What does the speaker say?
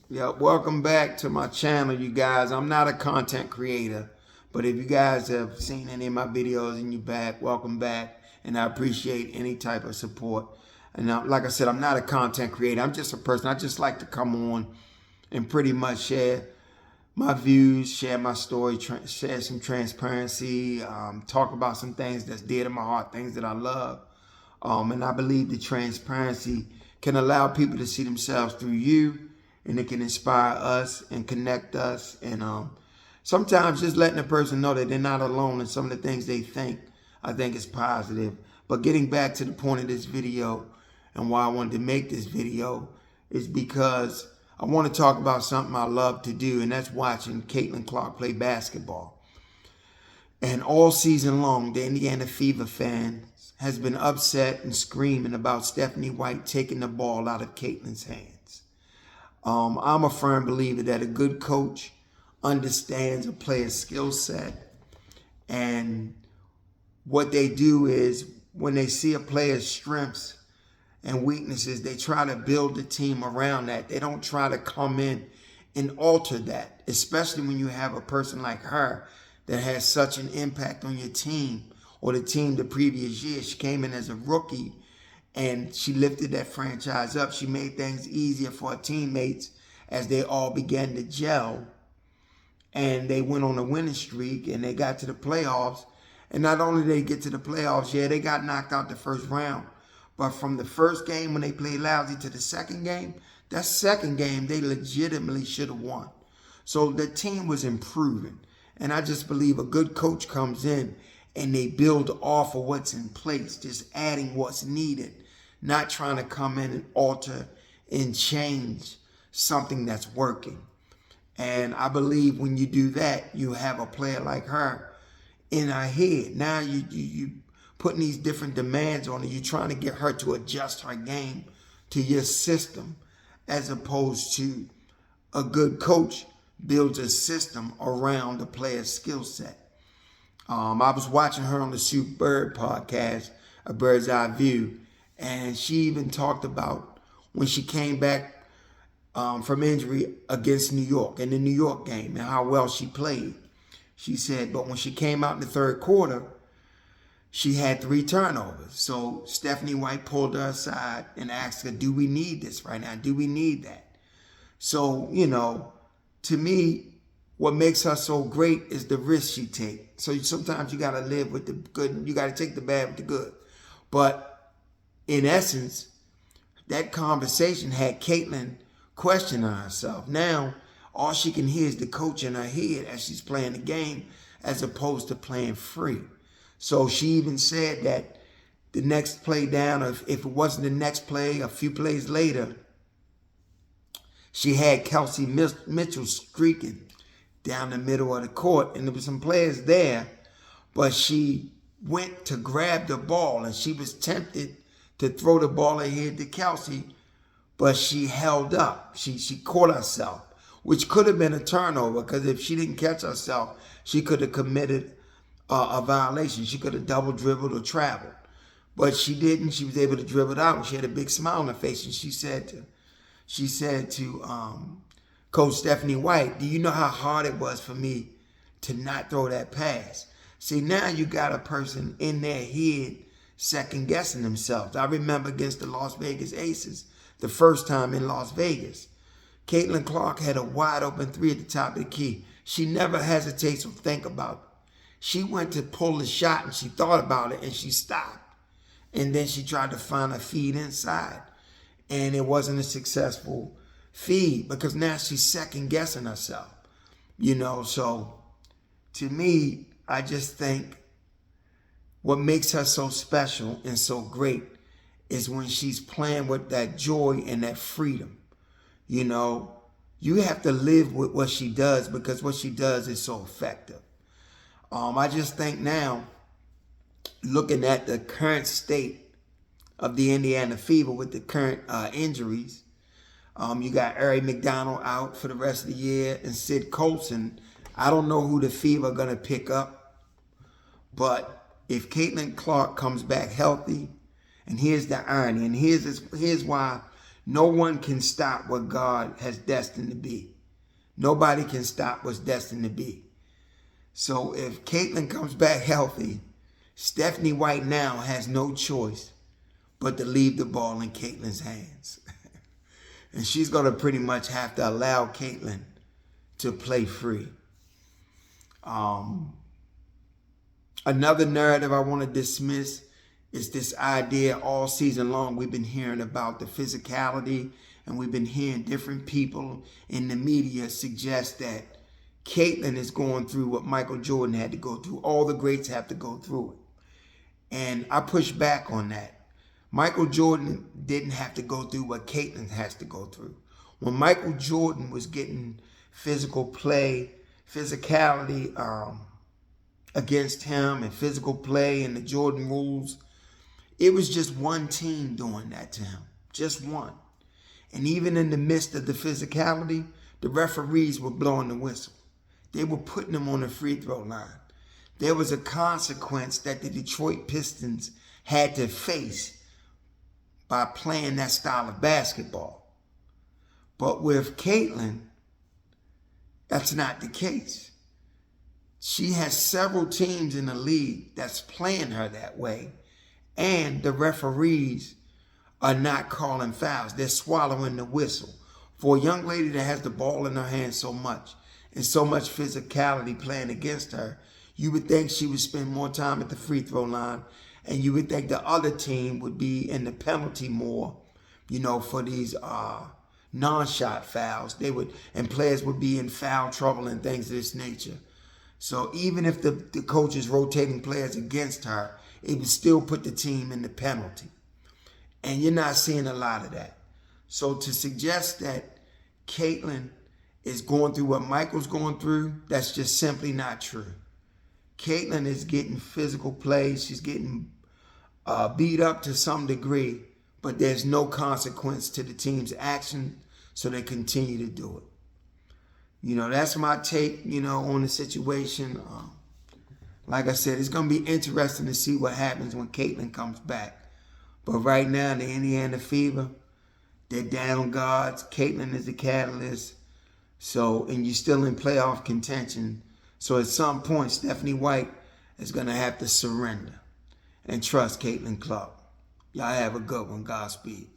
Yep, welcome back to my channel, you guys. I'm not a content creator, but if you guys have seen any of my videos and you're back, welcome back. And I appreciate any type of support. And like I said, I'm not a content creator. I'm just a person. I just like to come on and pretty much share my views, share my story, share some transparency, talk about some things that's dear to my heart, things that I love. And I believe the transparency can allow people to see themselves through you, and it can inspire us and connect us. And sometimes just letting a person know that they're not alone in some of the things they think, I think is positive. But getting back to the point of this video and why I wanted to make this video is because I want to talk about something I love to do, and that's watching Caitlin Clark play basketball. And all season long, the Indiana Fever fans has been upset and screaming about Stephanie White taking the ball out of Caitlin's hands. I'm a firm believer that a good coach understands a player's skill set, and what they do is when they see a player's strengths and weaknesses, they try to build the team around that. They don't try to come in and alter that, especially when you have a person like her that has such an impact on your team or the team the previous year. She came in as a rookie and she lifted that franchise up. She made things easier for her teammates as they all began to gel. And they went on a winning streak and they got to the playoffs. And not only did they get to the playoffs, yeah, they got knocked out the first round. But from the first game when they played lousy to the second game, that second game they legitimately should have won. So the team was improving. And I just believe a good coach comes in and they build off of what's in place, just adding what's needed, not trying to come in and alter and change something that's working. And I believe when you do that, you have a player like her in her head. Now you putting these different demands on her. You're trying to get her to adjust her game to your system, as opposed to a good coach builds a system around the player's skill set. I was watching her on the Sue Bird podcast, A Bird's Eye View, and she even talked about when she came back from injury against New York in the New York game and how well she played. She said, but when she came out in the third quarter, she had 3 turnovers. So Stephanie White pulled her aside and asked her, do we need this right now? Do we need that? So, to me, what makes her so great is the risk she takes. So sometimes you got to live with the good. You got to take the bad with the good. But in essence, that conversation had Caitlin questioning herself. Now, all she can hear is the coach in her head as she's playing the game, as opposed to playing free. So she even said that the next play down, or if it wasn't the next play, a few plays later, she had Kelsey Mitchell streaking down the middle of the court, and there were some players there, but she went to grab the ball, and she was tempted to throw the ball ahead to Kelsey, but she held up. She caught herself, which could have been a turnover, because if she didn't catch herself, she could have committed a violation. She could have double dribbled or traveled, but she didn't. She was able to dribble it out, and she had a big smile on her face, and she said to Coach Stephanie White, do you know how hard it was for me to not throw that pass? See, now you got a person in their head second guessing themselves. I remember against the Las Vegas Aces, the first time in Las Vegas, Caitlin Clark had a wide open 3 at the top of the key. She never hesitates or think about it. She went to pull the shot and she thought about it and she stopped. And then she tried to find a feed inside. And it wasn't a successful feed because now she's second guessing herself. So to me, I just think what makes her so special and so great is when she's playing with that joy and that freedom. You have to live with what she does because what she does is so effective. I just think now, looking at the current state of the Indiana Fever with the current injuries, you got Ari McDonald out for the rest of the year and Sid Colson. I don't know who the Fever are going to pick up, but if Caitlin Clark comes back healthy, and here's the irony, and here's why No one can stop what God has destined to be. Nobody can stop what's destined to be. So if Caitlin comes back healthy, Stephanie White now has no choice but to leave the ball in Caitlin's hands. And she's going to pretty much have to allow Caitlin to play free. Another narrative I want to dismiss is this idea all season long we've been hearing about the physicality, and we've been hearing different people in the media suggest that Caitlin is going through what Micheal Jordan had to go through. All the greats have to go through it. And I push back on that. Micheal Jordan didn't have to go through what Caitlin has to go through. When Micheal Jordan was getting physical play, physicality against him and physical play and the Jordan rules, it was just one team doing that to him. Just one. And even in the midst of the physicality, the referees were blowing the whistle. They were putting him on the free throw line. There was a consequence that the Detroit Pistons had to face by playing that style of basketball. But with Caitlin, that's not the case. She has several teams in the league that's playing her that way, and the referees are not calling fouls. They're swallowing the whistle. For a young lady that has the ball in her hand so much and so much physicality playing against her, you would think she would spend more time at the free throw line, and you would think the other team would be in the penalty more, for these non-shot fouls. And players would be in foul trouble and things of this nature. So even if the coach is rotating players against her, it would still put the team in the penalty. And you're not seeing a lot of that. So to suggest that Caitlin is going through what Michael's going through, that's just simply not true. Caitlin is getting physical play. She's getting beat up to some degree, but there's no consequence to the team's action, so they continue to do it. That's my take, on the situation. Like I said, it's going to be interesting to see what happens when Caitlin comes back. But right now, the Indiana Fever, they're down guards. Caitlin is the catalyst. And you're still in playoff contention. So at some point, Stephanie White is going to have to surrender and trust Caitlin Clark. Y'all have a good one. Godspeed.